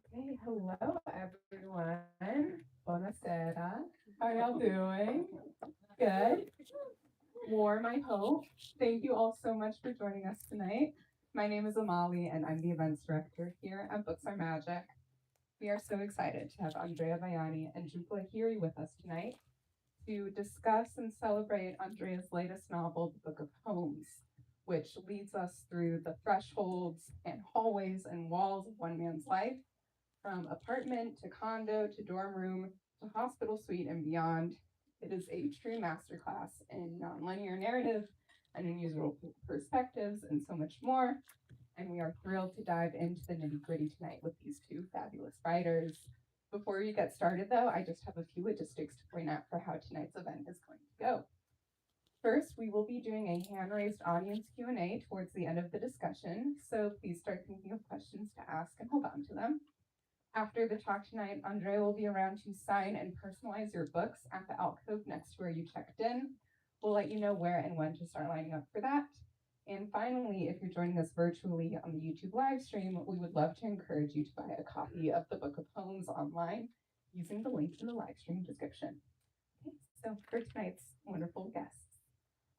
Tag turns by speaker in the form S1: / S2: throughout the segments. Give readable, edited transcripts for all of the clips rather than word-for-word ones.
S1: Okay, hello everyone. Buonasera. How y'all doing? Good. Warm, I hope. Thank you all so much for joining us tonight. My name is Amali, and I'm the events director here at Books Are Magic. We are so excited to have Andrea Bajani and Jhumpa Lahiri with us tonight to discuss and celebrate Andrea's latest novel, The Book of Homes, which leads us through the thresholds and hallways and walls of one man's life, from apartment to condo to dorm room to hospital suite and beyond. It is a true masterclass in nonlinear narrative and unusual perspectives and so much more. And we are thrilled to dive into the nitty gritty tonight with these two fabulous writers. Before we get started, though, I just have a few logistics to point out for how tonight's event is going to go. First, we will be doing a hand-raised audience Q&A towards the end of the discussion, so please start thinking of questions to ask and hold on to them. After the talk tonight, Andrea will be around to sign and personalize your books at the alcove next to where you checked in. We'll let you know where and when to start lining up for that. And finally, if you're joining us virtually on the YouTube live stream, we would love to encourage you to buy a copy of the Book of Poems online using the link in the live stream description. Okay, so for tonight's wonderful guests,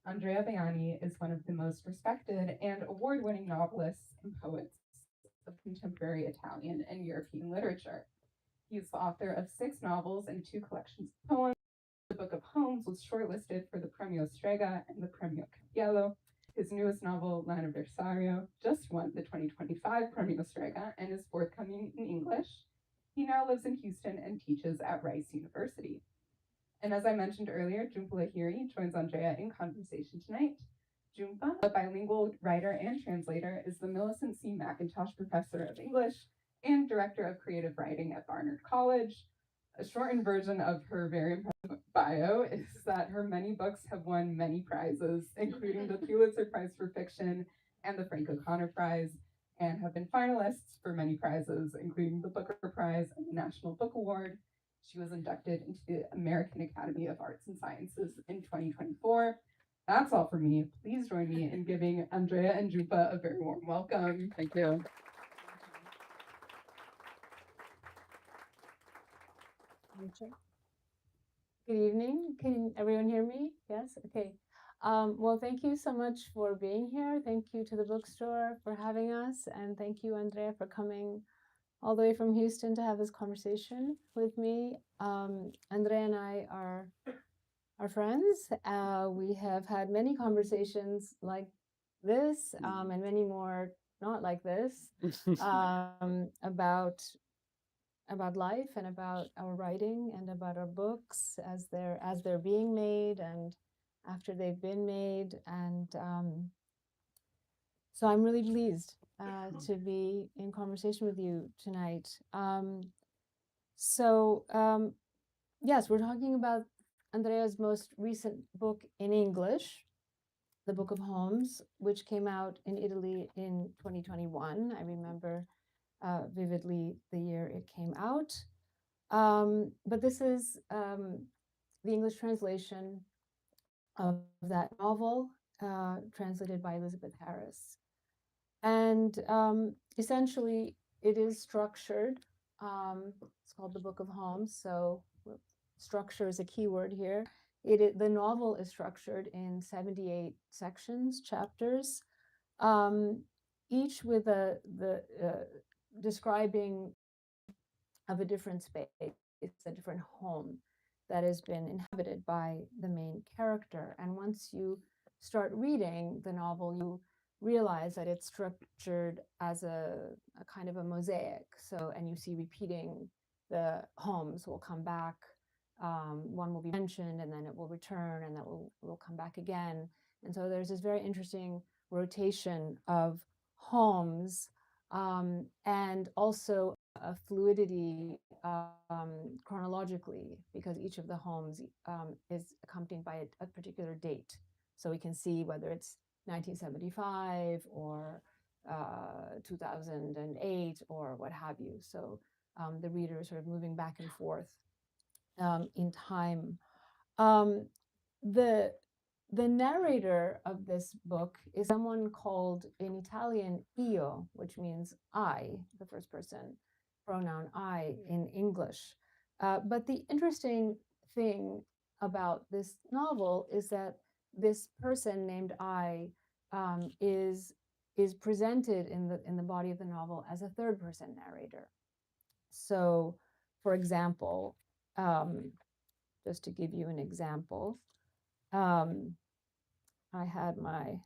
S1: Andrea Bajani is one of the most respected and award-winning novelists and poets of contemporary Italian and European literature. He is the author of 6 novels and 2 collections of poems. The Book of Homes was shortlisted for the Premio Strega and the Premio Campiello. His newest novel, L'Anniversario, just won the 2025 Premio Strega and is forthcoming in English. He now lives in Houston and teaches at Rice University. And as I mentioned earlier, Jhumpa Lahiri joins Andrea in conversation tonight. Jhumpa, a bilingual writer and translator, is the Millicent C. McIntosh Professor of English and Director of Creative Writing at Barnard College. A shortened version of her very impressive bio is that her many books have won many prizes, including the Pulitzer Prize for Fiction and the Frank O'Connor Prize, and have been finalists for many prizes, including the Booker Prize and the National Book Award. She was inducted into the American Academy of Arts and Sciences in 2024. That's all for me. Please join me in giving Andrea and Jhumpa a very warm welcome. Thank you.
S2: Good evening. Can everyone hear me? Yes? Okay. Well, thank you so much for being here. Thank you to the bookstore for having us. And thank you, Andrea, for coming all the way from Houston to have this conversation with me. Andrea and I are friends. We have had many conversations like this and many more not like this about life and about our writing and about our books as they're being made and after they've been made. And so I'm really pleased to be in conversation with you tonight. Yes, we're talking about Andrea's most recent book in English, The Book of Homes, which came out in Italy in 2021. I remember vividly the year it came out. But this is the English translation of that novel, translated by Elizabeth Harris. And essentially, it is structured. It's called The Book of Homes, so structure is a key word here. The novel is structured in 78 sections, chapters, each with the describing of a different space, a different home that has been inhabited by the main character. And once you start reading the novel, you realize that it's structured as a kind of a mosaic. So, and you see repeating, the homes will come back. One will be mentioned and then it will return and that will come back again. And so there's this very interesting rotation of homes, and also a fluidity chronologically, because each of the homes is accompanied by a particular date. So we can see whether it's 1975 or 2008 or what have you. So the reader is sort of moving back and forth in time. The narrator of this book is someone called in Italian io, which means I, the first person, pronoun I in English. But the interesting thing about this novel is that this person named I is presented in the body of the novel as a third person narrator. So, for example, just to give you an example, um, I had my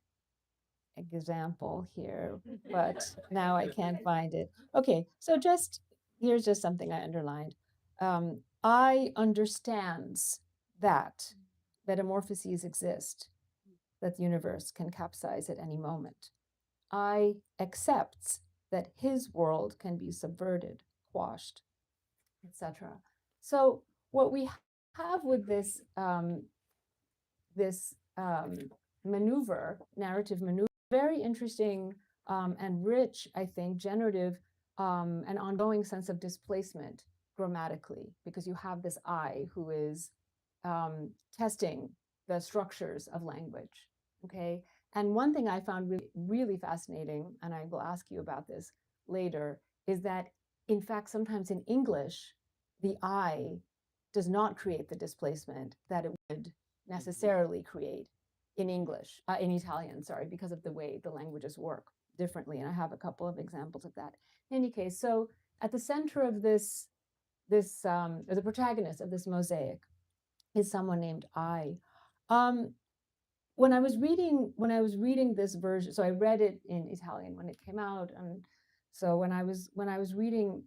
S2: example here, but now I can't find it. Okay, so just here's just something I underlined. I understands that metamorphoses exist, that the universe can capsize at any moment. I accepts that his world can be subverted, quashed, etc. So what we have with this maneuver, narrative maneuver, very interesting and rich, I think, generative and ongoing sense of displacement grammatically, because you have this I who is testing the structures of language. Okay. And one thing I found really, really fascinating, and I will ask you about this later, is that in fact, sometimes in English, the I does not create the displacement that it would necessarily create in English, in Italian, sorry, because of the way the languages work differently. And I have a couple of examples of that. In any case, so at the center of the protagonist of this mosaic is someone named I. Um, when I was reading this version, so I read it in Italian when it came out, and so when I was reading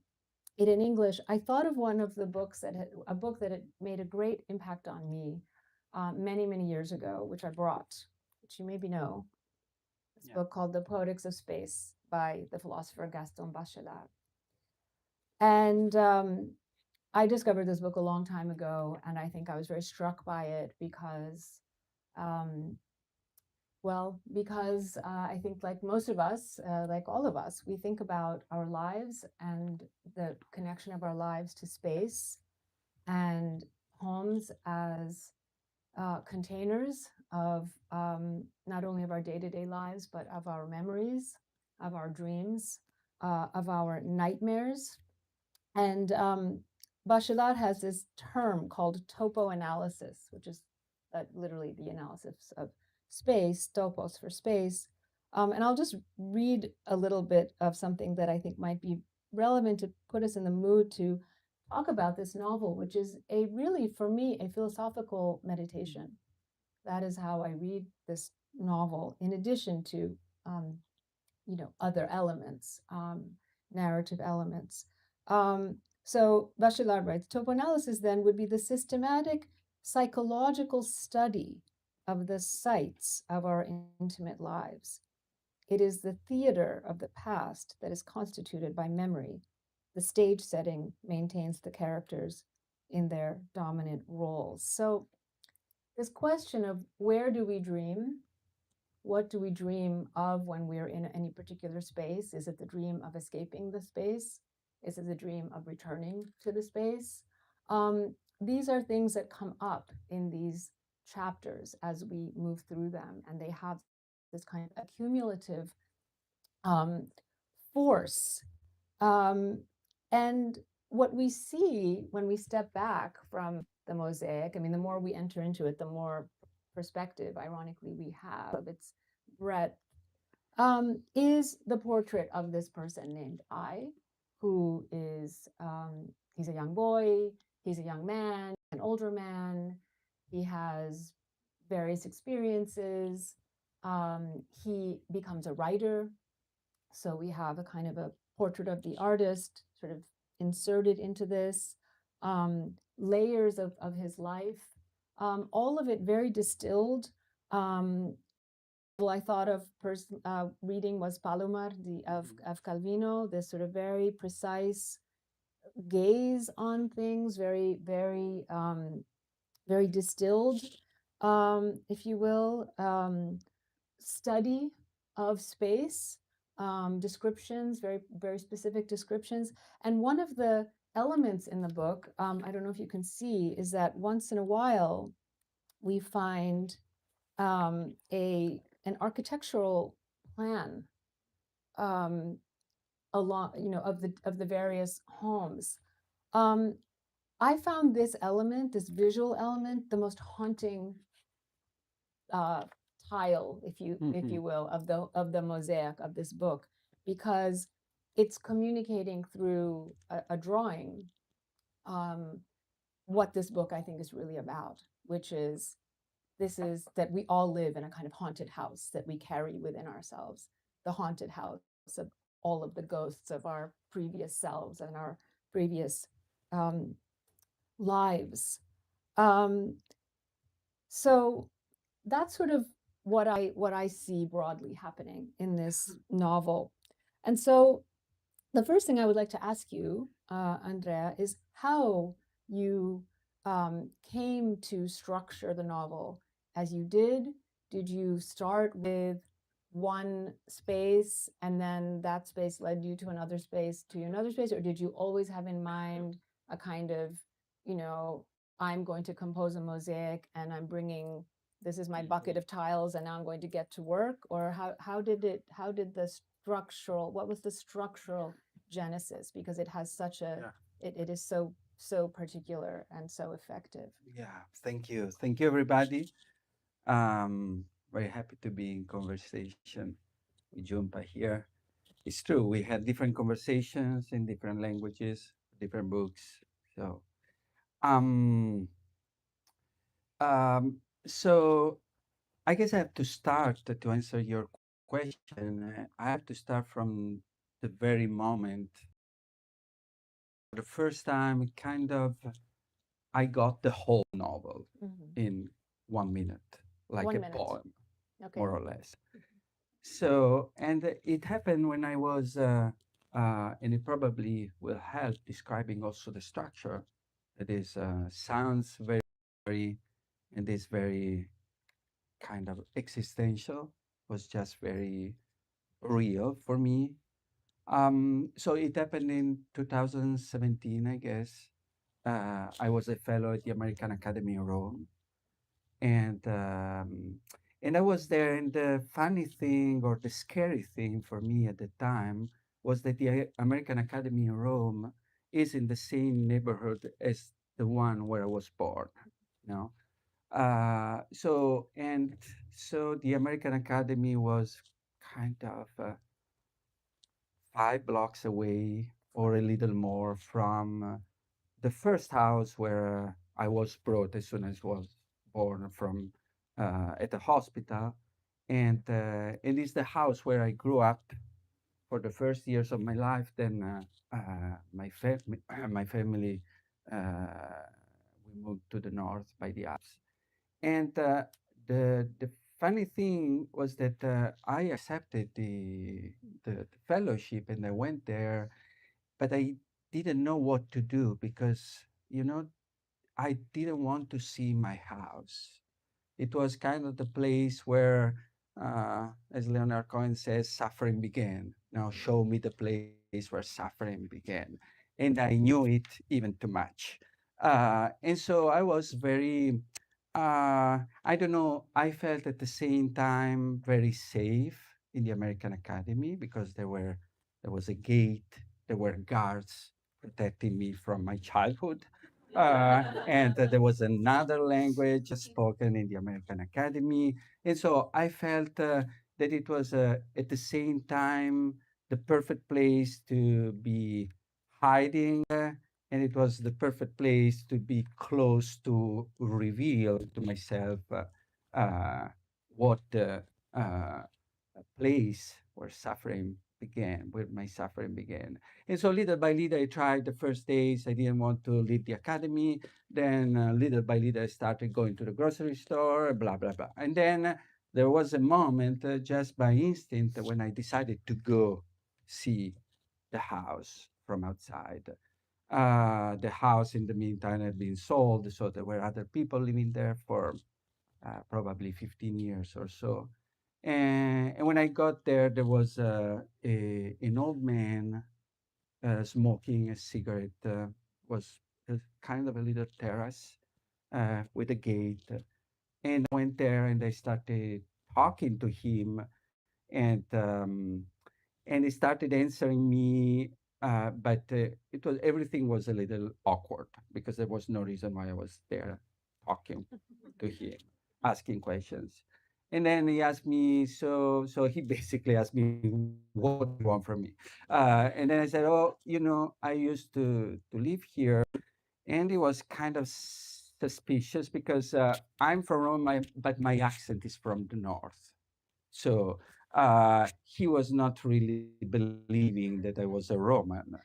S2: it in English, I thought of one of the books a book that had made a great impact on me many, many years ago, which I brought, which you maybe know. This book called The Poetics of Space by the philosopher Gaston Bachelard. And I discovered this book a long time ago, and I think I was very struck by it because, I think like most of us, like all of us, we think about our lives and the connection of our lives to space and homes as containers of not only of our day-to-day lives, but of our memories, of our dreams, of our nightmares. And Bachelard has this term called topoanalysis, which is literally the analysis of space, topos for space. And I'll just read a little bit of something that I think might be relevant to put us in the mood to talk about this novel, which is really, for me, a philosophical meditation. That is how I read this novel, in addition to, other elements, narrative elements. So Bachelard writes, topoanalysis then would be the systematic psychological study of the sites of our intimate lives. It is the theater of the past that is constituted by memory. The stage setting maintains the characters in their dominant roles. So this question of where do we dream? What do we dream of when we're in any particular space? Is it the dream of escaping the space? Is it the dream of returning to the space? These are things that come up in these chapters as we move through them, and they have this kind of accumulative force. And what we see when we step back from the mosaic, I mean, the more we enter into it, the more perspective, ironically, we have of its breadth, is the portrait of this person named I, who is, he's a young boy, he's a young man, an older man, he has various experiences, he becomes a writer. So we have a kind of a portrait of the artist sort of inserted into this, layers of his life, all of it very distilled. Well, I thought of reading was Palomar of Calvino, this sort of very precise gaze on things, very, very, very distilled, if you will, study of space, descriptions, very, very specific descriptions. And one of the elements in the book, I don't know if you can see, is that once in a while we find an architectural plan along, of the various homes. Um, I found this element, this visual element, the most haunting uh, tile, if you will, of the mosaic of this book, because it's communicating through a drawing um, what this book I think is really about, which is this is that we all live in a kind of haunted house that we carry within ourselves, the haunted house of all of the ghosts of our previous selves and our previous um, lives. Um, so that's sort of what I see broadly happening in this novel. And so the first thing I would like to ask you, Andrea, is how you came to structure the novel as you did. Did you start with one space and then that space led you to another space, or did you always have in mind a kind of, I'm going to compose a mosaic and I'm bringing this is my bucket of tiles and now I'm going to get to work? Or how did the structural, what was the structural genesis, because it has such a it is so particular and so effective.
S3: Yeah, thank you. Thank you, everybody. Very happy to be in conversation with Jhumpa here. It's true, we had different conversations in different languages, different books. So, um, um, so I guess I have to start to answer your question. I have to start from the very moment. The first time, kind of, I got the whole novel in 1 minute, like a
S2: 1 minute.
S3: poem,
S2: Okay.
S3: more or less. So, and it happened when I was, and it probably will help describing also the structure. That is, sounds very, and is very kind of existential, was just very real for me. So it happened in 2017, I guess. I was a fellow at the American Academy in Rome, and and I was there. And the funny thing, or the scary thing for me at the time, was that the American Academy in Rome is in the same neighborhood as the one where I was born. You know, so the American Academy was kind of 5 blocks away or a little more from the first house where I was brought as soon as I was born from at the hospital, and it is the house where I grew up for the first years of my life. Then my family we moved to the north by the Alps, and the funny thing was that I accepted the fellowship and I went there, but I didn't know what to do because I didn't want to see my house. It was kind of the place where, as Leonard Cohen says, suffering began. Now show me the place where suffering began. And I knew it even too much. And so I was very, I don't know, I felt at the same time very safe in the American Academy because there was a gate, there were guards protecting me from my childhood. And there was another language spoken in the American Academy. And so I felt that it was at the same time the perfect place to be hiding, and it was the perfect place to be close to reveal to myself what place where my suffering began. And so little by little, I tried the first days. I didn't want to leave the academy. Then little by little, I started going to the grocery store, blah, blah, blah. And then there was a moment just by instinct when I decided to go see the house from outside. The house in the meantime had been sold, so there were other people living there for probably 15 years or so. And when I got there, there was an old man smoking a cigarette. Was kind of a little terrace with a gate. And I went there and I started talking to him. And and he started answering me, but it was everything was a little awkward because there was no reason why I was there talking to him, asking questions. And then he asked me, so he basically asked me, what do you want from me? And then I said, oh, I used to live here. And he was kind of suspicious because I'm from Rome, but my accent is from the north. So he was not really believing that I was a Roman.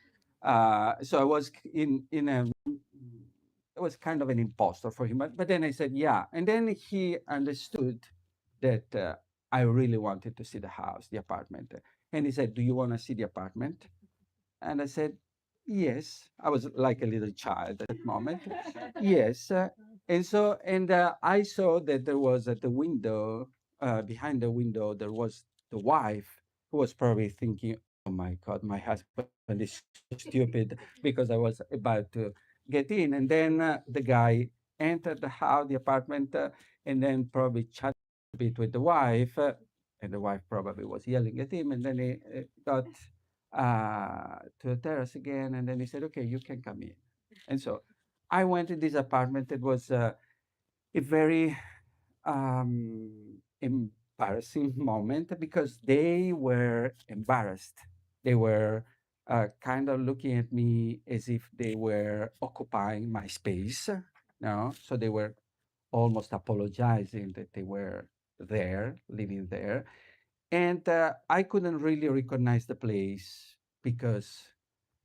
S3: So I was I was kind of an impostor for him. But then I said, yeah. And then he understood that I really wanted to see the house, the apartment. And he said, do you want to see the apartment? And I said, yes. I was like a little child at that moment. Yes. And I saw that there was at the window, behind the window, there was the wife who was probably thinking, oh my God, my husband is so stupid because I was about to get in. And then the guy entered the house, the apartment, and then probably chatted a bit with the wife. And the wife probably was yelling at him. And then he got to the terrace again. And then he said, okay, you can come in. And so I went to this apartment. It was a very embarrassing moment because they were embarrassed. They were kind of looking at me as if they were occupying my space. No, so they were almost apologizing that they were there, living there, and I couldn't really recognize the place because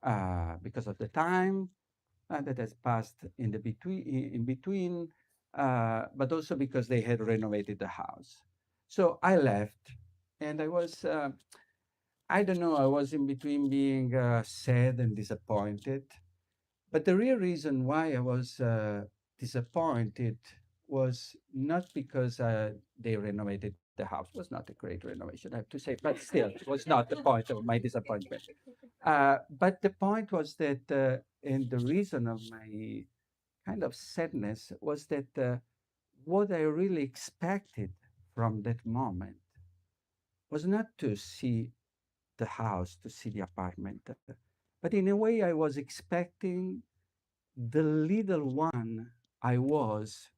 S3: of the time that has passed in between, but also because they had renovated the house. So I left, and I don't know, I was in between being sad and disappointed. But the real reason why I was disappointed was not because they renovated the house. It was not a great renovation, I have to say, but still, it was not the point of my disappointment. But the point was that, and the reason of my kind of sadness was that what I really expected from that moment was not to see the house, to see the apartment, but in a way I was expecting the little one I was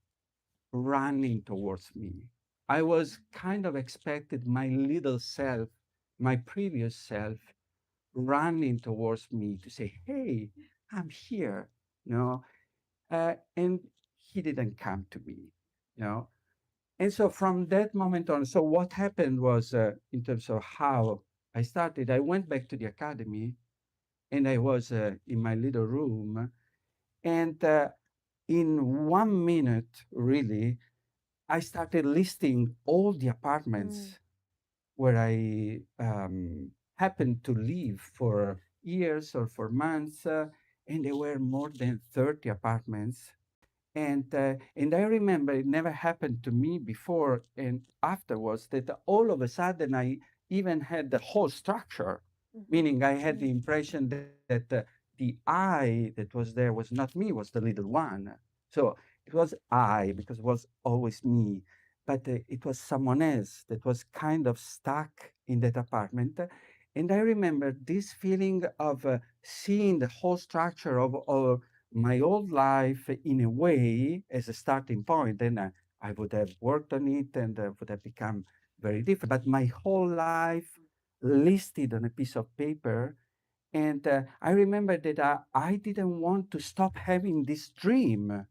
S3: running towards me. I was kind of expected my little self, my previous self, running towards me to say, "Hey, I'm here," you know. And he didn't come to me, you know. And so from that moment on, so what happened was, in terms of how I started, I went back to the academy, and I was in my little room, and in 1 minute, really, I started listing all the apartments where I happened to live for years or for months, and there were more than 30 apartments. And I remember it never happened to me before and afterwards that all of a sudden I even had the whole structure, meaning I had the impression that the I that was there was not me, was the little one. So it was I because it was always me, but it was someone else that was kind of stuck in that apartment. And I remember this feeling of seeing the whole structure of my old life in a way as a starting point. Then I would have worked on it and would have become very different. But my whole life listed on a piece of paper. And I remember that I didn't want to stop having this dream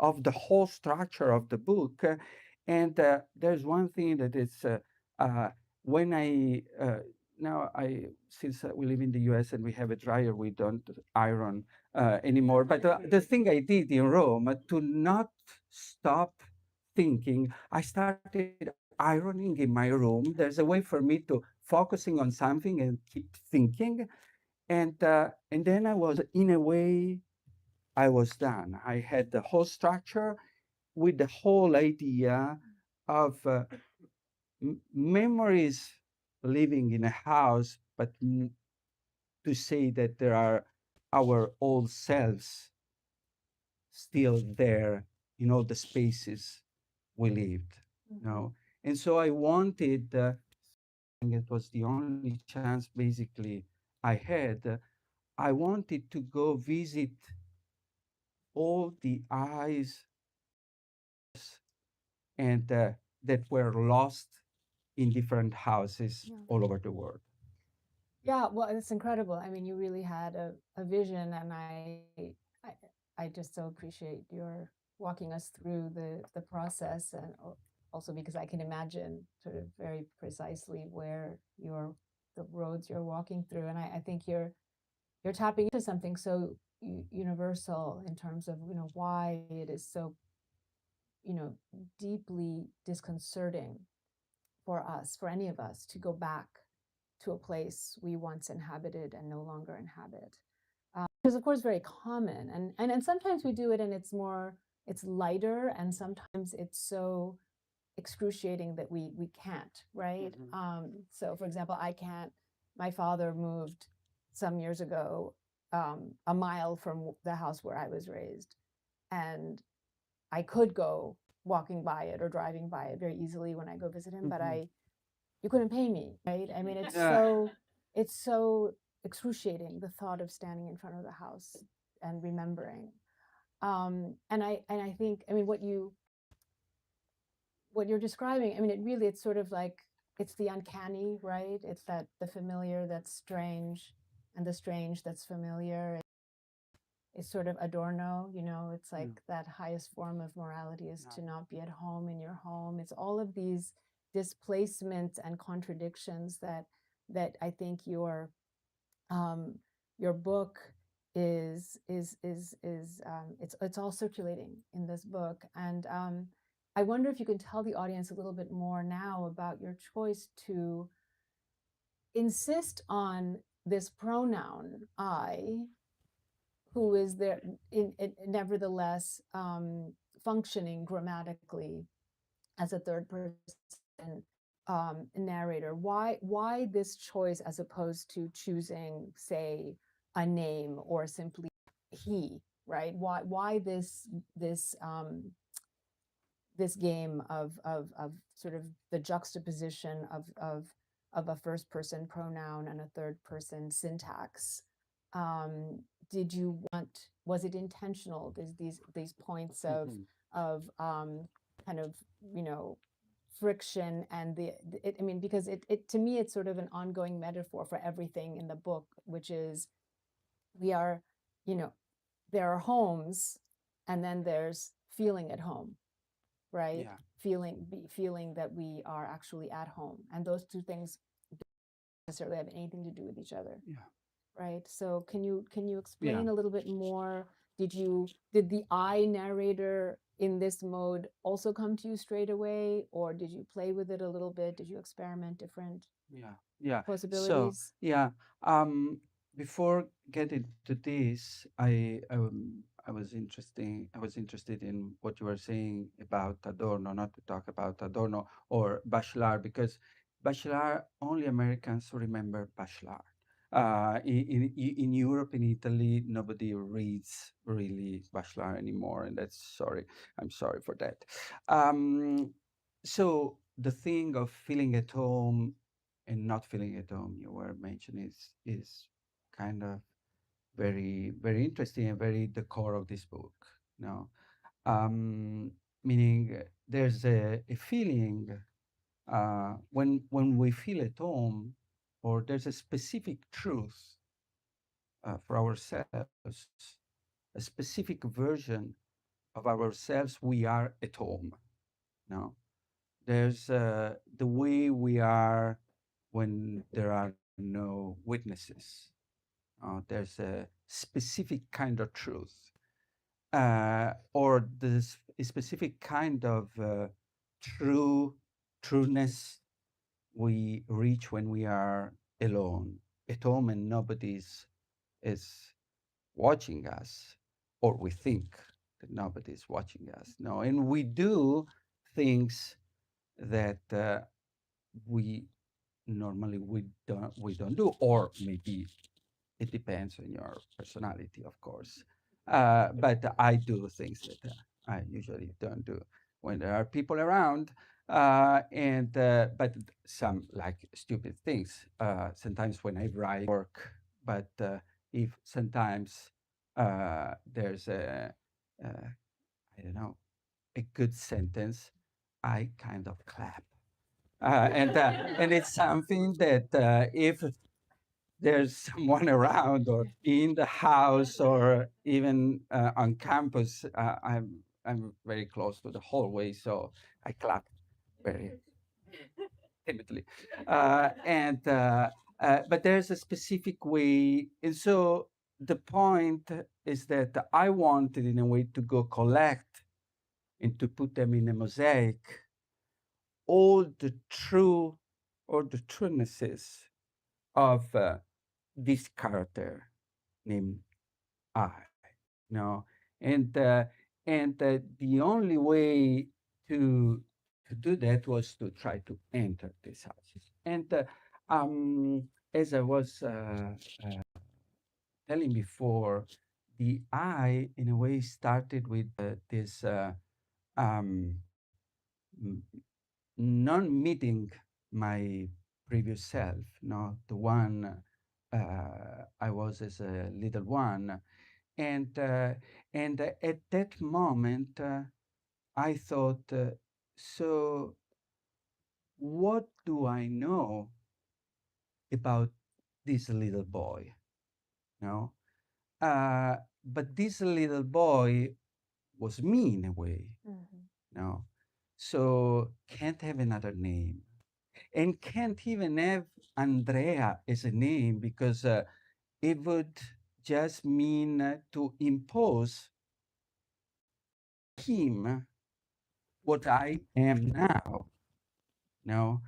S3: of the whole structure of the book. And there's one thing that is uh, when now since we live in the US and we have a dryer, we don't iron anymore. But the thing I did in Rome to not stop thinking, I started ironing in my room. There's a way for me to focusing on something and keep thinking. And then I was, in a way, I was done. I had the whole structure with the whole idea of memories living in a house, but to say that there are our old selves still there in all the spaces we lived. You know? And so I wanted it was the only chance basically I had. I wanted to go visit all the eyes and that were lost in different houses
S2: Yeah.
S3: all over the world.
S2: Yeah, well, it's incredible. I mean, you really had a vision, and I, I just so appreciate your walking us through the process, and also because I can imagine sort of very precisely where you're the roads you're walking through, and I think you're tapping into something so universal in terms of why it is so you know deeply disconcerting for us, for any of us, to go back to a place we once inhabited and no longer inhabit. Which is of course very common, and sometimes we do it and it's lighter, and sometimes it's so excruciating that we can't, right? So for example, I can't. My father moved some years ago, a mile from the house where I was raised, and I could go walking by it or driving by it very easily when I go visit him, but you couldn't pay me, right? I mean, it's so excruciating, the thought of standing in front of the house and remembering. And I think, I mean, what you're describing, I mean, it's sort of like it's the uncanny, right? It's that the familiar that's strange, and the strange that's familiar. It's sort of Adorno, it's like that highest form of morality is to not be at home in your home. It's all of these displacements and contradictions that I think um, your book is it's all circulating in this book. And I wonder if you can tell the audience a little bit more now about your choice to insist on this pronoun I, who is there nevertheless functioning grammatically as a third person narrator. Why this choice as opposed to choosing, say, a name or simply he, right? Why this game of sort of the juxtaposition of a first person pronoun and a third person syntax? um, did you want, was it intentional, these points of kind of you know friction, and I mean, because it to me it's sort of an ongoing metaphor for everything in the book, which is we are, you know there are homes, and then there's feeling at home, right?
S3: Yeah.
S2: Feeling that we are actually at home, and those two things don't necessarily have anything to do with each other,
S3: Yeah.
S2: right? So can you
S3: Yeah.
S2: explain a little bit more? Did the I narrator in this mode also come to you straight away, or did you play with it a little bit? Did you experiment different
S3: Yeah. Yeah. So,
S2: possibilities?
S3: yeah. Um, Before getting to this, I was interested in what you were saying about Adorno, not to talk about Adorno or Bachelard, because Bachelard, only Americans remember Bachelard. In Europe, in Italy, nobody reads really Bachelard anymore, and that's sorry. I'm sorry for that. Um, so the thing of feeling at home and not feeling at home you were mentioning is kind of very interesting and very the core of this book. No, um, meaning there's a feeling when we feel at home, or there's a specific truth for ourselves, a specific version of ourselves we are at home. No, there's the way we are when there are no witnesses. There's a specific kind of truth, or this specific kind of trueness we reach when we are alone at home and nobody's is watching us, or we think that nobody is watching us. No, and we do things that we normally we don't do, or maybe it depends on your personality, of course. But I do things that I usually don't do when there are people around. And but some like stupid things. Sometimes when I write work, but if sometimes there's I don't know, a good sentence, I kind of clap. And it's something that if there's someone around or in the house or even on campus, I'm very close to the hallway, so I clap very timidly. And but there's a specific way, and so the point is that I wanted, in a way, to go collect and to put them in a mosaic all the true or the truenesses of this character named I. No, and the only way to do that was to try to enter these houses. And as I was telling before, the I, in a way, started with this um, m- non-meeting my previous self, no, the one I was as a little one, and at that moment I thought, so what do I know about this little boy? No, but this little boy was me in a way.
S2: Mhm.
S3: No, so can't have another name, and can't even have Andrea as a name because it would just mean to impose him what I am now. No,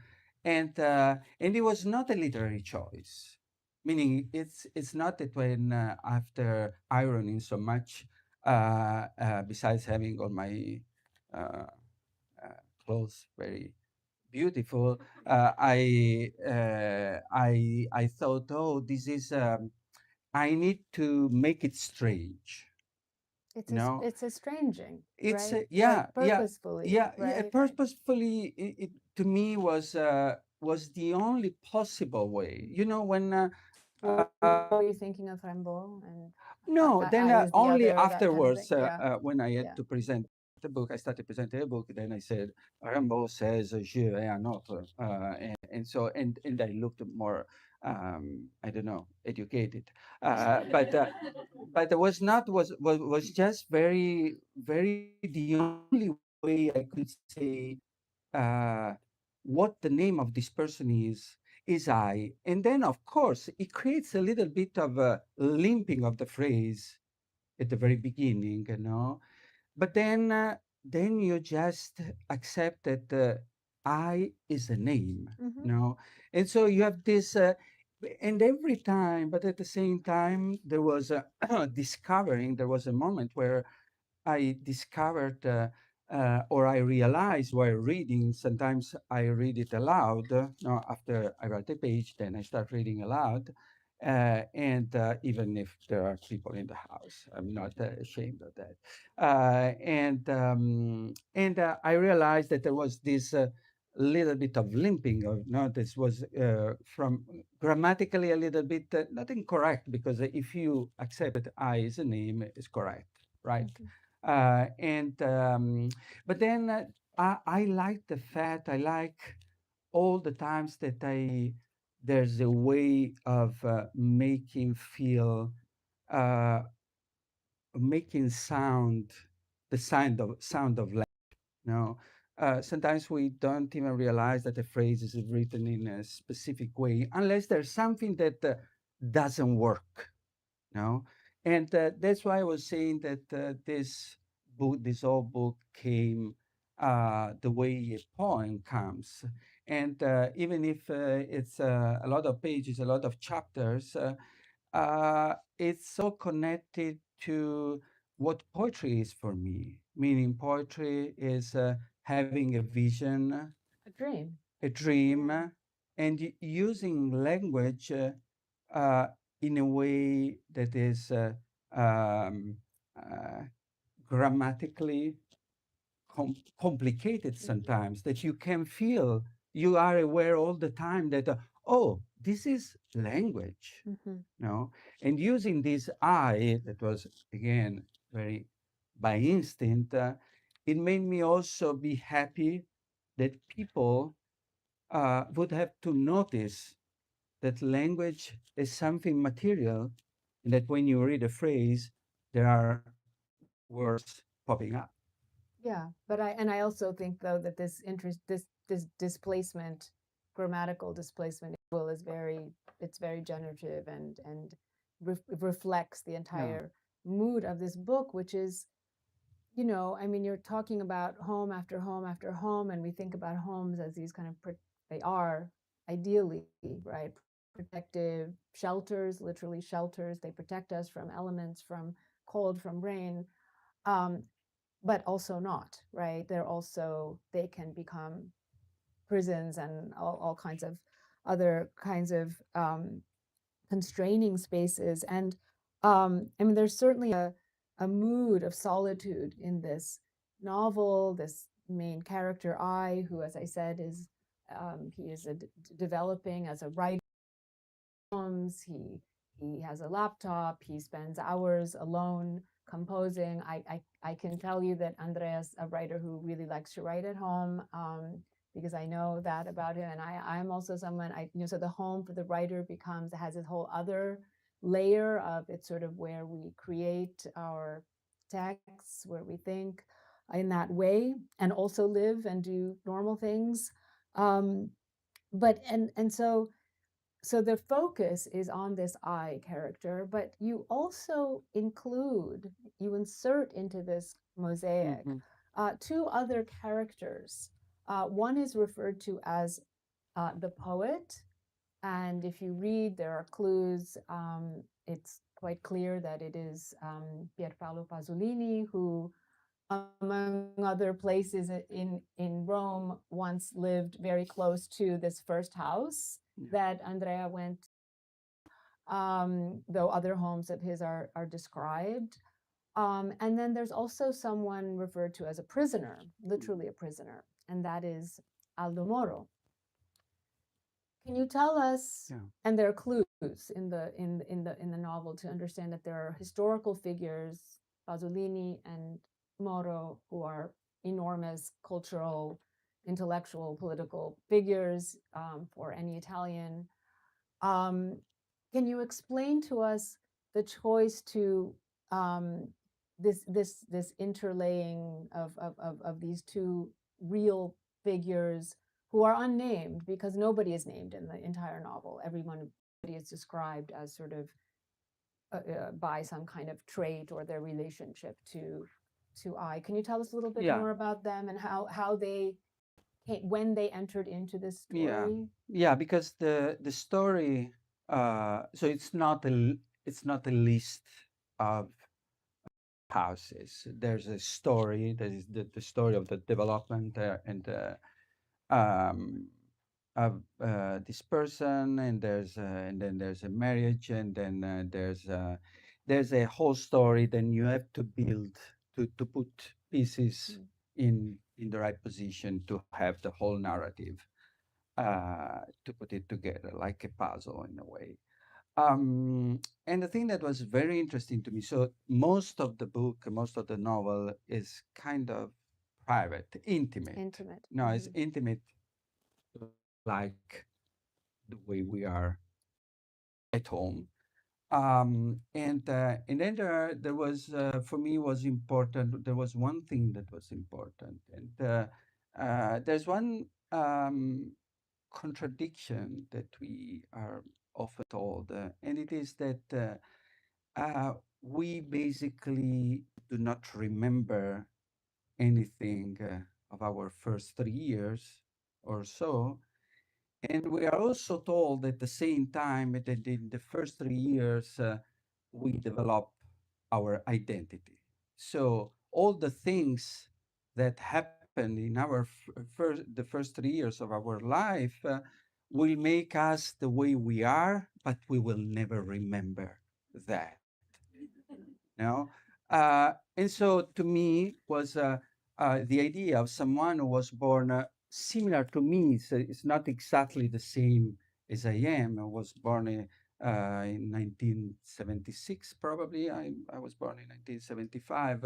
S3: and it was not a literary choice. Meaning, it's not that when after ironing so much, besides having all my uh, clothes very beautiful, I thought, oh, this is I need to make it strange. You know,
S2: It's estranging,
S3: it's
S2: right?
S3: yeah,
S2: Like
S3: yeah,
S2: purposefully,
S3: yeah, yeah.
S2: right?
S3: Purposefully, it to me was the only possible way. You know, when
S2: Were you thinking of Rimbaud and
S3: no, then
S2: I is the
S3: only
S2: other, that kind of thing?
S3: afterwards,
S2: Yeah,
S3: when I had
S2: yeah.
S3: to present the book, I started presenting the book. Then I said, Rimbaud says, "Je vais un autre," and so and I looked more, I don't know, educated, but it was not was just very the only way I could say uh, what the name of this person is I. And then, of course, it creates a little bit of a limping of the phrase at the very beginning, you know. But then you just accept that I is a name,
S2: Hmm.
S3: you know. And so you have this, and every time, but at the same time, there was a discovering, there was a moment where I discovered or I realized while reading, sometimes I read it aloud. No, after I write a page, then I start reading aloud. And even if there are people in the house, I'm not ashamed of that. And I realized that there was this little bit of limping of no, this was from grammatically a little bit not incorrect because if you accept that I is a name, it's correct, right?
S2: Hmm.
S3: And but then I like the fact I like all the times that I there's a way of making feel uh, making sound the sound of language. You know, sometimes we don't even realize that a phrase is written in a specific way unless there's something that doesn't work. No, and that's why I was saying that this book, this old book, came the way a poem comes, and even if it's a lot of pages, a lot of chapters, it's so connected to what poetry is for me. Meaning, poetry is having a vision,
S2: A dream.
S3: a dream,
S2: Yeah.
S3: and using language uh, in a way that is um, uh, grammatically complicated sometimes that you can feel, you are aware all the time that, oh, this is language,
S2: Mhm.
S3: no? And using this I, that was again very by instinct, it made me also be happy that people would have to notice that language is something material, and that when you read a phrase, there are words popping up.
S2: Yeah, but I also think though that this displacement, grammatical displacement will is very, it's very generative and reflects the
S3: Yeah.
S2: entire mood of this book, which is, you know, I mean, you're talking about home after home after home, and we think about homes as these kind of they are ideally, right, protective shelters, literally shelters. They protect us from elements, from cold, from rain. Um, but also not, right? They're also, they can become prisons and all kinds of other kinds of constraining spaces. And I mean, there's certainly a mood of solitude in this novel, this main character, I, who, as I said, is he is developing as a writer. He has a laptop. He spends hours alone composing. I can tell you that Andrea's a writer who really likes to write at home, because I know that about him. And I'm also someone, so the home for the writer has this whole other layer of, it's sort of where we create our texts, where we think in that way and also live and do normal things. Um, but and so the focus is on this I character, but you also you insert into this mosaic
S3: Hmm.
S2: two other characters. One is referred to as the poet. And if you read, there are clues. It's quite clear that it is Pierpaolo Pasolini, who, among other places in Rome, once lived very close to this first house
S3: Yeah.
S2: that Andrea went, though other homes of his are described. And then there's also someone referred to as a prisoner, literally a prisoner, and that is Aldo Moro. Can you tell us?
S3: Yeah.
S2: And there are clues in the novel to understand that there are historical figures, Pasolini and Moro, who are enormous cultural, intellectual, political figures for any Italian. Um, can you explain to us the choice to this interlaying of these two real figures who are unnamed, because nobody is named in the entire novel. Everybody is described as sort of by some kind of trait or their relationship to I. Can you tell us a little bit
S3: Yeah.
S2: more about them and how they when they entered into this
S3: Yeah.
S2: story?
S3: Yeah, because the story, so it's not a list of houses. There's a story that is the story of the development, and um, of this person, and and then there's a marriage, and then there's a whole story. Then you have to build to put pieces
S2: Mm.
S3: in the right position to have the whole narrative, to put it together like a puzzle in a way. And the thing that was very interesting to me, so most of the book, most of the novel is kind of private, intimate.
S2: Intimate.
S3: No, it's intimate, like the way we are at home. And then there was, for me, was important. There was one thing that was important, and there's one contradiction that we are often told, and it is that we basically do not remember anything of our first 3 years or so. And we are also told at the same time that in the first 3 years, we develop our identity. So all the things that happened in our the first 3 years of our life will make us the way we are, but we will never remember that. You know, and so to me was the idea of someone who was born similar to me. So it's not exactly the same as I am. I was born in 1976, probably. I was born in 1975.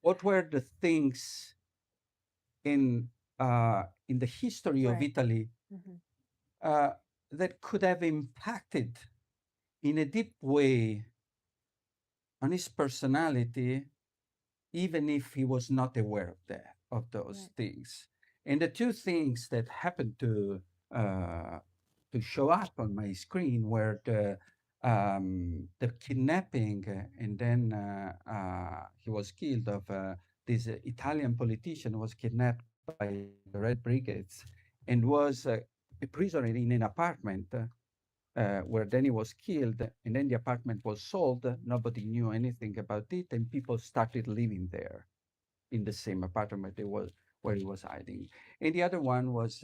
S3: What were the things in the history of
S2: Right.
S3: Italy
S2: Mhm.
S3: uh, that could have impacted in a deep way on his personality, even if he was not aware of that, of those
S2: Right.
S3: things. And the two things that happened uh, to show up on my screen were the kidnapping and then he was killed of this Italian politician was kidnapped by the Red Brigades and was a prisoner in an apartment where then he was killed, and then the apartment was sold. Nobody knew anything about it, and people started living there in the same apartment they was where he was hiding. And the other one was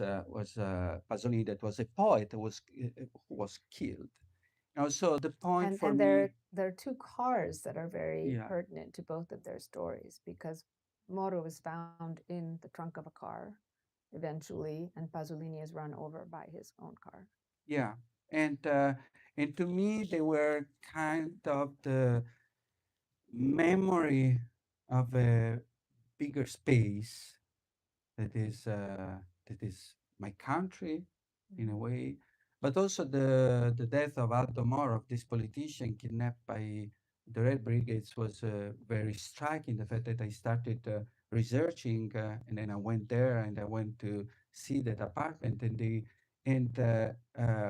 S3: Pasolini, that was a poet who was killed. Now, so the point for
S2: And
S3: me,
S2: there are two cars that are very
S3: yeah,
S2: pertinent to both of their stories because Moro was found in the trunk of a car eventually, and Pasolini is run over by his own car.
S3: yeah, and to me they were kind of the memory of a bigger space that is my country in a
S2: Mhm.
S3: way, but also the death of Aldo Moro, of this politician kidnapped by the Red Brigades, was very striking. The fact that I started researching, and then I went there and I went to see that apartment, and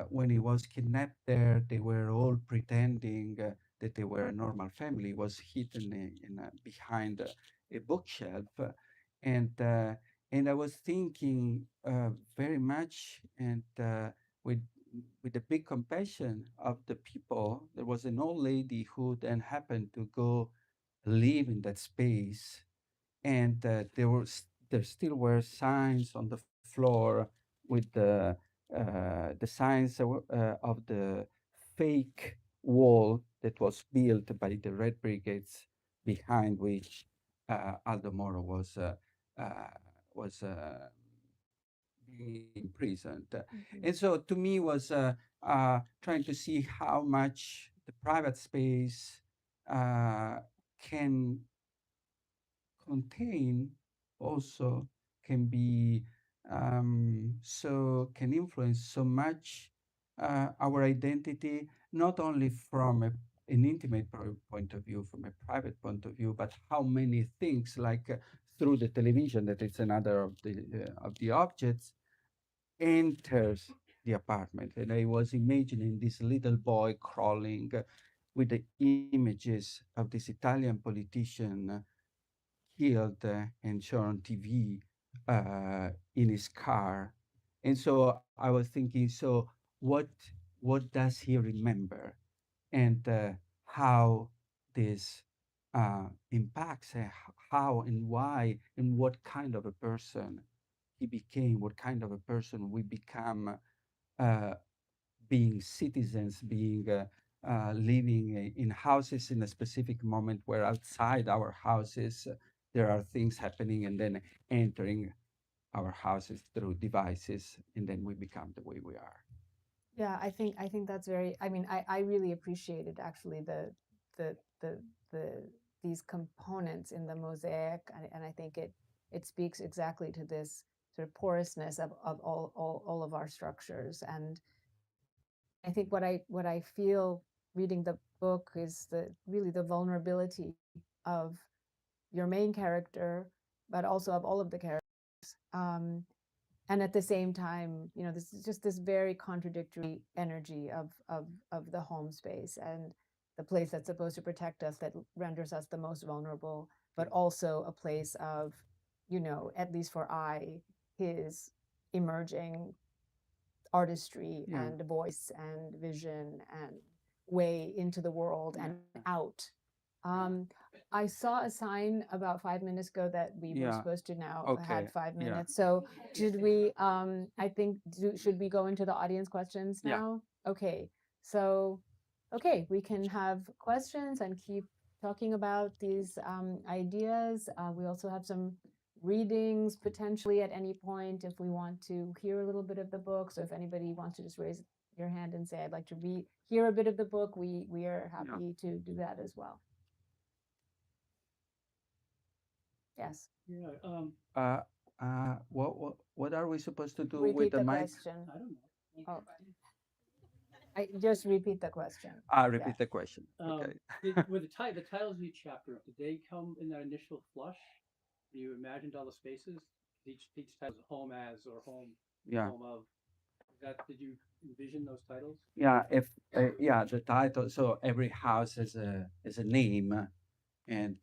S3: when he was kidnapped there, they were all pretending that they were a normal family. He was hidden behind a bookshelf, and uh, and I was thinking very much and with with a big compassion of the people. There was an old lady who then happened to go live in that space, and there still were signs on the floor with the signs of the fake wall that was built by the Red Brigades, behind which Aldo Moro uh, was being imprisoned. And
S2: Mhm.
S3: so to me was trying to see how much the private space uh, can contain also can be can influence so much our identity, not only from an intimate point of view, from a private point of view, but how many things like through the television, that is another of the objects, enters the apartment. And I was imagining this little boy crawling with the images of this Italian politician killed and shown on TV in his car. And so I was thinking, so what does he remember, and how this impacts how and why and what kind of a person he became, what kind of a person we become, uh, being citizens, being living in houses in a specific moment where outside our houses there are things happening, and then entering our houses through devices, and then we become the way we are.
S2: Yeah, I think that's very. I mean, I really appreciated actually the the the these components in the mosaic, and I think it speaks exactly to this sort of porousness of all of our structures. And I think what I feel reading the book is the really the vulnerability of your main character, but also of all of the characters. Um, and at the same time, you know, this is just this very contradictory energy of the home space and the place that's supposed to protect us, that renders us the most vulnerable, but also a place of, you know, at least for his emerging artistry
S3: Yeah,
S2: and voice and vision and way into the world
S3: yeah,
S2: and out. Um, I saw a sign about 5 minutes ago that we were
S3: yeah.
S2: supposed to now
S3: Okay,
S2: had five
S3: yeah,
S2: minutes. So should we? I think should we go into the audience questions
S3: yeah.
S2: now? Okay. So, okay, we can have questions and keep talking about these ideas. We also have some readings potentially at any point if we want to hear a little bit of the book. So if anybody wants to just raise your hand and say, I'd like to hear a bit of the book, we are
S3: Yeah.
S2: happy to do that as well. Yes.
S4: Yeah,
S3: Uh, what are we supposed to do with
S2: Repeat
S3: the
S2: the
S3: mic?
S2: question.
S4: I don't know.
S2: Oh, I just repeat the question.
S3: Repeat the question. Okay.
S4: Were the titles of each chapter, did they come in that initial flush? You imagined all the spaces? Each title is home as or
S3: Yeah.
S4: home of. Did you envision those titles?
S3: Yeah. If the title. So every house is a name, and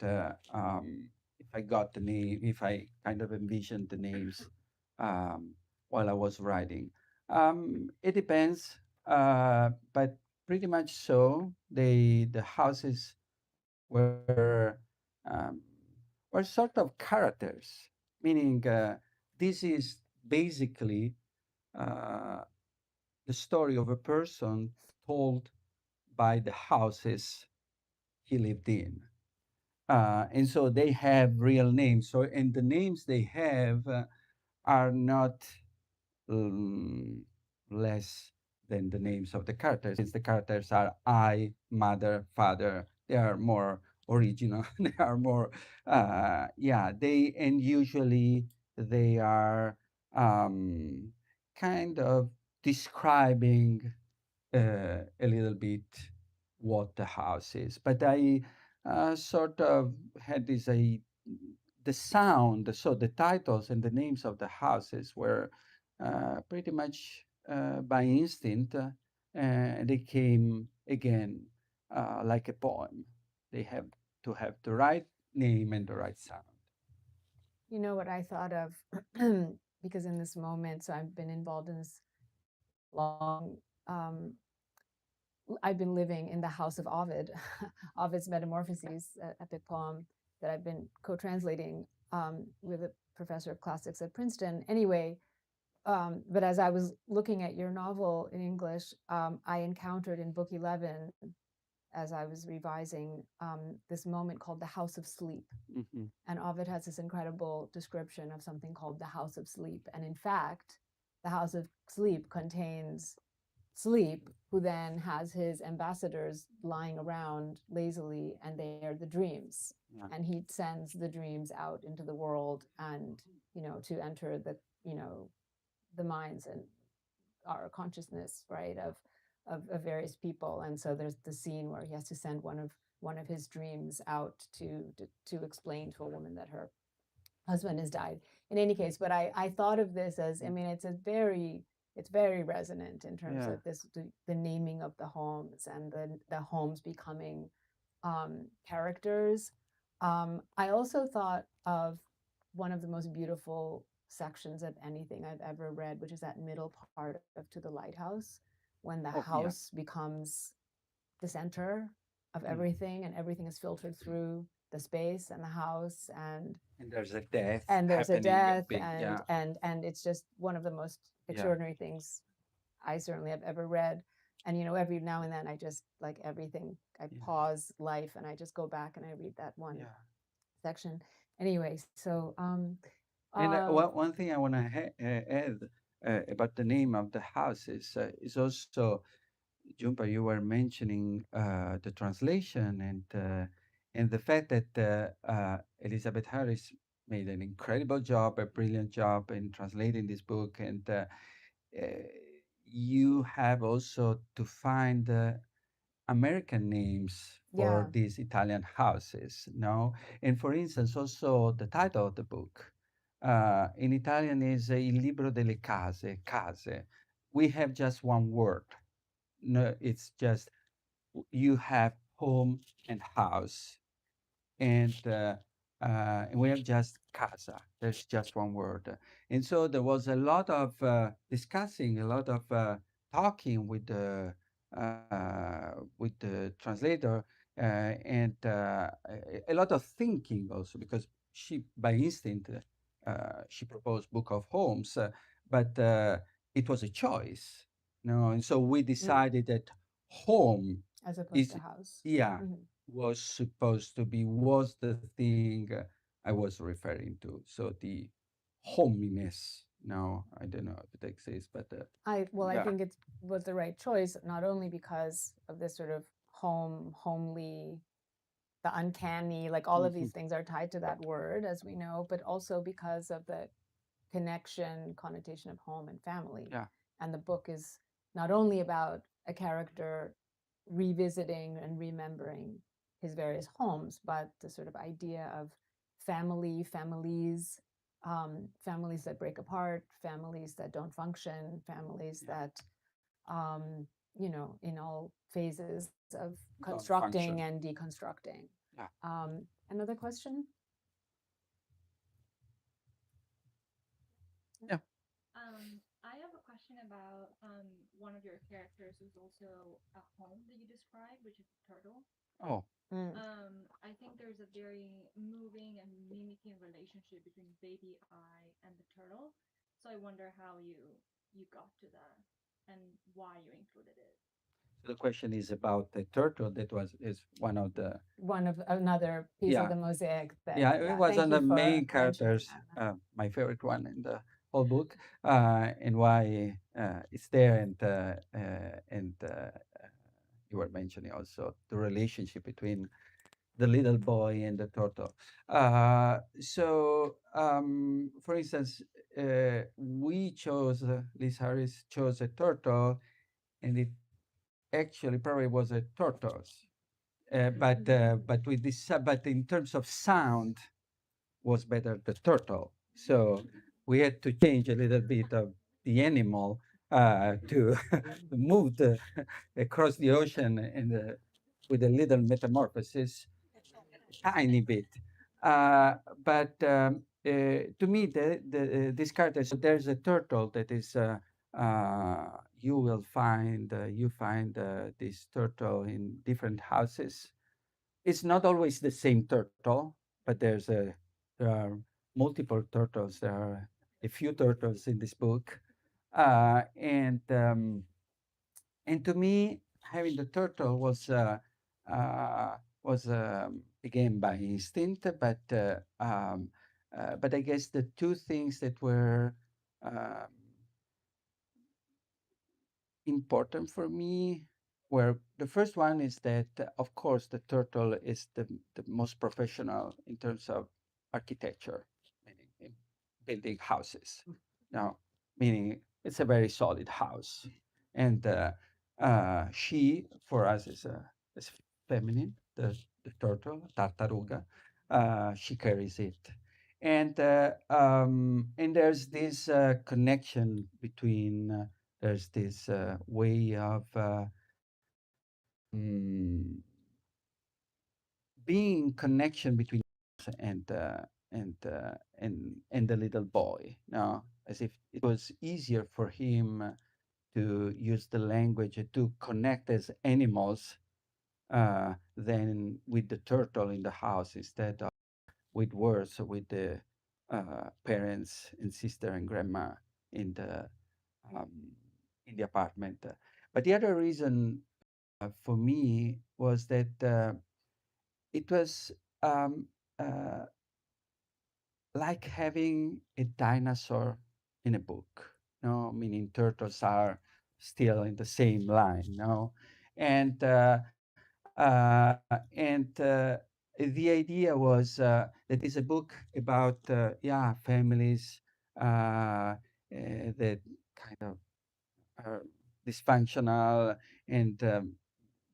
S3: if I got the name, if I kind of envisioned the names um, while I was writing, it depends. But pretty much so. The houses were um, were sort of characters, meaning this is basically uh, the story of a person told by the houses he lived in. And so they have real names. So, and the names they have are not um, less than the names of the characters. Since the characters are I, mother, father, they are more original. They are more, they, and usually they are um, kind of describing a little bit what the house is. But I sort of had the sound, so the titles and the names of the houses were pretty much by instinct. They came again like a poem. They have to have the right name and the right sound.
S2: You know what I thought of, because in this moment, so I've been involved in this long, I've been living in the house of Ovid, Ovid's Metamorphoses, epic poem that I've been co-translating with a professor of classics at Princeton. Anyway, but as I was looking at your novel in English, I encountered in book 11, as I was revising, this moment called the House of Sleep.
S3: Mm-hmm.
S2: And Ovid has this incredible description of something called the House of Sleep. And in fact, the House of Sleep contains Sleep, who then has his ambassadors lying around lazily, and they are the dreams.
S3: Yeah.
S2: And he sends the dreams out into the world and, to enter the minds and our consciousness, right, of various people. And so there's the scene where he has to send one of his dreams out to explain to a woman that her husband has died. In any case, but I thought of this as, I mean, it's very resonant in terms
S3: Yeah.
S2: of the naming of the homes and the homes becoming characters. I also thought of one of the most beautiful sections of anything I've ever read, which is that middle part of To the Lighthouse, when the
S3: Oh, yeah.
S2: house becomes the center of everything, and everything is filtered through the space and the house, and
S3: there's a death.
S2: there's a
S3: happening,
S2: death,
S3: big,
S2: and
S3: yeah.
S2: it's just one of the most
S3: Yeah.
S2: extraordinary things I certainly have ever read. And every now and then I just like everything, I
S3: Yeah.
S2: pause life and I just go back and I read that one
S3: Yeah.
S2: section. Anyway, so
S3: And one thing I want to add about the name of the house is also, Jhumpa, you were mentioning the translation and the fact that Elizabeth Harris made an incredible job, a brilliant job in translating this book, and uh, you have also to find American names
S2: yeah,
S3: for these Italian houses, no? And for instance, also the title of the book in Italian is Il libro delle case, case. We have just one word. No, it's just you have home and house, and we have just casa. There's just one word, and so there was a lot of discussing, a lot of talking with the translator, and a lot of thinking also because she, by instinct, she proposed Book of Homes, but it was a choice, and so we decided that home
S2: as opposed
S3: is,
S2: to house.
S3: yeah,
S2: Mhm.
S3: was supposed to be was the thing I was referring to. So the hominess. No, I don't know if it exists, but
S2: I
S3: yeah.
S2: think it was the right choice, not only because of this sort of homely, the uncanny, like all of these things are tied to that word, as we know, but also because of the connotation of home and family.
S3: Yeah.
S2: And the book is not only about a character revisiting and remembering his various homes, but the sort of idea of families, families that break apart, families that don't function, families that, in all phases of constructing
S3: function.
S2: and deconstructing.
S3: Yeah.
S2: Another question?
S3: Yeah.
S5: I have a question about one of your characters who's also a home that you described, which is a turtle.
S3: Oh,
S5: I think there's a very moving and mimicking relationship between Baby Eye and the turtle. So I wonder how you got to that and why you included it.
S3: the question is about the turtle that is one of the
S2: One of another piece of
S3: yeah
S2: the mosaic that,
S3: yeah it was
S2: thank
S3: on the
S2: you for
S3: main
S2: mentioning
S3: characters,
S2: that.
S3: my favorite one in the whole book, and why it's there, and you were mentioning also the relationship between the little boy and the turtle. For instance, we chose Liz Harris chose a turtle, and it actually probably was a tortoise. But with this, but in terms of sound, was better the turtle. So we had to change a little bit of the animal to move across the ocean with a little metamorphosis, tiny bit. But to me, this character, so there's a turtle that is. You find this turtle in different houses. It's not always the same turtle, but there are multiple turtles. There are a few turtles in this book, and to me, having the turtle was again by instinct, but I guess the two things that were um, important for me were the first one is that, of course, the turtle is the most professional in terms of architecture, meaning in building houses. Now, meaning it's a very solid house. And she, for us, is feminine, the turtle, tartaruga. She carries it. And there's this connection between there's this way of mm, being connection between us and the little boy. Now, as if it was easier for him to use the language to connect as animals than with the turtle in the house instead of with words with the parents and sister and grandma in the um, in the apartment. But the other reason for me was that it was um, uh, like having a dinosaur in a book. No, meaning turtles are still in the same line. No, and the idea was that it's a book about families that kind of are dysfunctional, and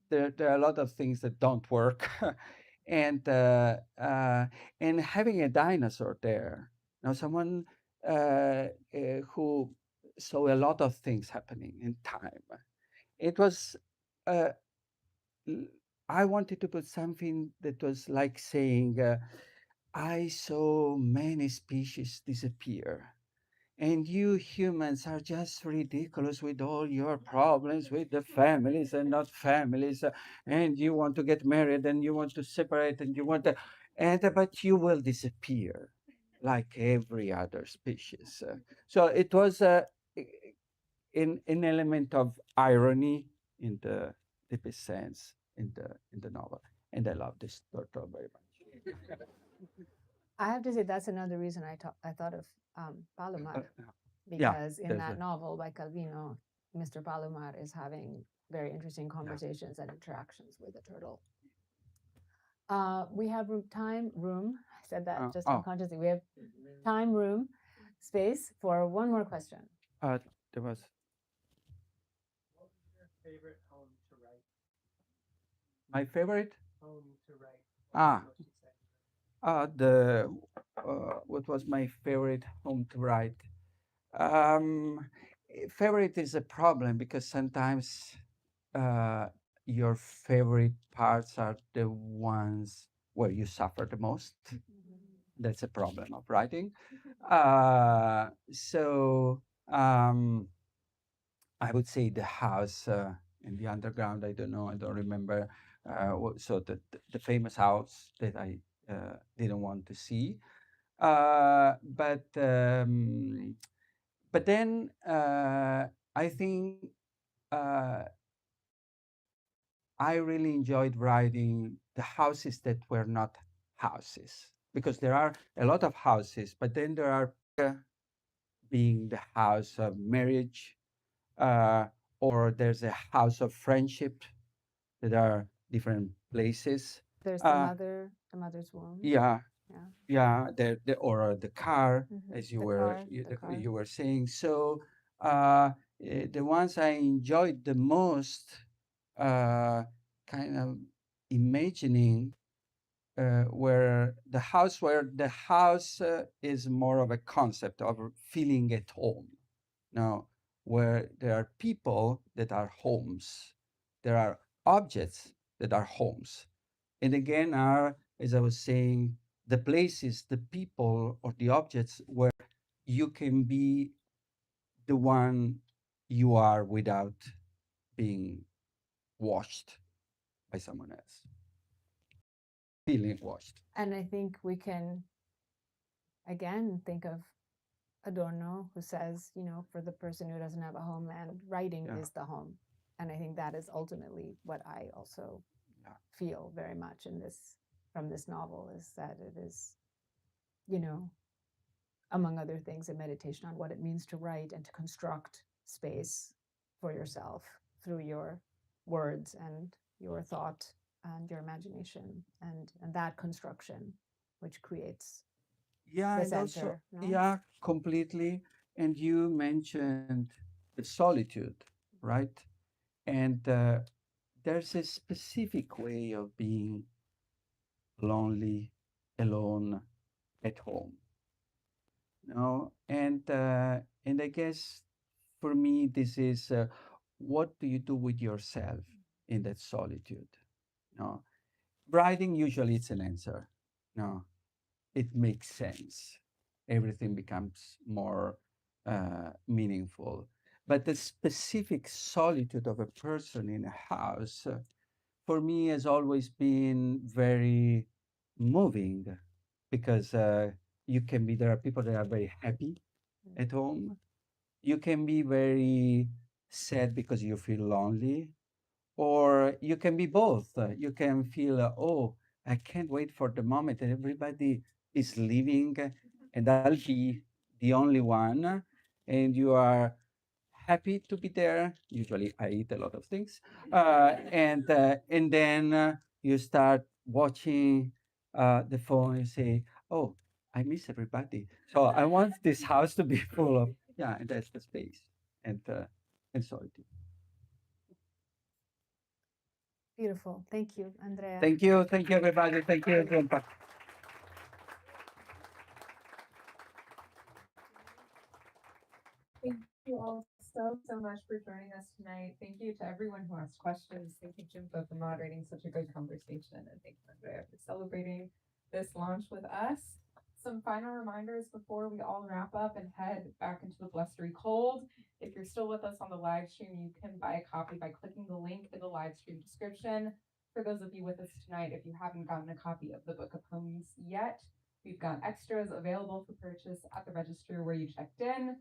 S3: there are a lot of things that don't work, and uh, uh, and having a dinosaur there, someone who saw a lot of things happening in time. It was. Uh, l- I wanted to put something that was like saying, I saw many species disappear, and you humans are just ridiculous with all your problems with the families and not families, and you want to get married and you want to separate and you want to, but you will disappear like every other species. So it was an element of irony in the deepest sense in the novel, and I love this turtle very much.
S2: I have to say that's another reason I thought of Palomar,
S3: Yeah,
S2: because in
S3: there's
S2: that
S3: a,
S2: novel by Calvino, Mr. Palomar is having very interesting conversations and interactions with a turtle. We have room. I said that just
S3: oh,
S2: unconsciously. We have time, room, space for one more question.
S3: there was
S4: What was your favorite home to write?
S3: my favorite.
S4: Home to write.
S3: Ah,
S4: Most exciting?
S3: the what was my favorite home to write? Favorite is a problem because sometimes uh, your favorite parts are the ones where you suffer the most. That's a problem of writing. So I would say the house in the underground. I don't know. I don't remember. So the famous house that I didn't want to see. But then I think uh, I really enjoyed writing the houses that were not houses because there are a lot of houses, but then there are being the house of marriage, uh, or there's a house of friendship that are different places.
S2: There's
S3: Uh,
S2: the mother's womb.
S3: yeah,
S2: Yeah.
S3: yeah, or the car, as you
S2: The
S3: were
S2: car, the car.
S3: you were saying. So the ones I enjoyed the most, kind of imagining where the house is more of a concept of feeling at home. Now, where there are people that are homes, there are objects that are homes. And again, are, as I was saying, the places, the people, or the objects where you can be the one you are without being watched by someone else, feeling watched.
S2: And I think we can again think of Adorno, who says, for the person who doesn't have a homeland, writing
S3: Yeah.
S2: is the home. And I think that is ultimately what I also
S3: Yeah.
S2: feel very much in this from this novel, is that it is, you know, among other things, a meditation on what it means to write and to construct space for yourself through your words and your thought and your imagination, and that construction which creates
S3: Yeah,
S2: the
S3: and also,
S2: center, no?
S3: yeah, completely. And you mentioned the solitude, right? And there's a specific way of being lonely, alone at home. No, and I guess for me this is what do you do with yourself in that solitude? No, writing usually it's an answer. No, it makes sense. Everything becomes more meaningful. But the specific solitude of a person in a house, for me, has always been very moving because you can be, there are people that are very happy at home. You can be very sad because you feel lonely, or you can be both. You can feel, oh, I can't wait for the moment that everybody is leaving and I'll be the only one. And you are happy to be there. Usually, I eat a lot of things, and then you start watching the phone and say, "Oh, I miss everybody. So I want this house to be full of yeah." And that's the space and solitude.
S2: Beautiful. Thank you, Andrea.
S3: Thank you, everybody. Thank you, Jhumpa.
S1: Thank you all so much for joining us tonight. Thank you to everyone who asked questions. Thank you, Jhumpa, for moderating such a good conversation. And thank you, Andrea, for celebrating this launch with us. Some final reminders before we all wrap up and head back into the blustery cold. If you're still with us on the live stream, you can buy a copy by clicking the link in the live stream description. For those of you with us tonight, if you haven't gotten a copy of the Book of Poems yet, we've got extras available for purchase at the register where you checked in.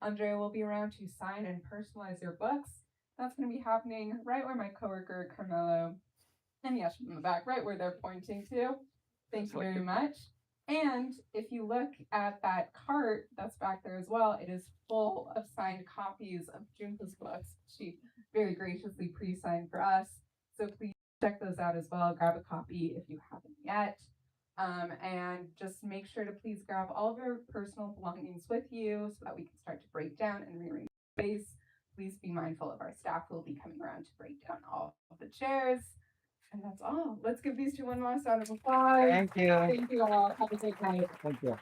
S1: Andrea will be around to sign and personalize your books. That's going to be happening right where my coworker Carmelo and Yesh in the back, right where they're pointing to. Thank you very much. And if you look at that cart that's back there as well, it is full of signed copies of Jhumpa's books. She very graciously pre-signed for us. So please check those out as well. Grab a copy if you haven't yet. And just make sure to please grab all of your personal belongings with you so that we can start to break down and rearrange space. Please be mindful of our staff who will be coming around to break down all of the chairs. And that's all. Let's give these two one last round of applause.
S3: Thank you.
S1: Thank you all. Have a great night.
S3: Thank you.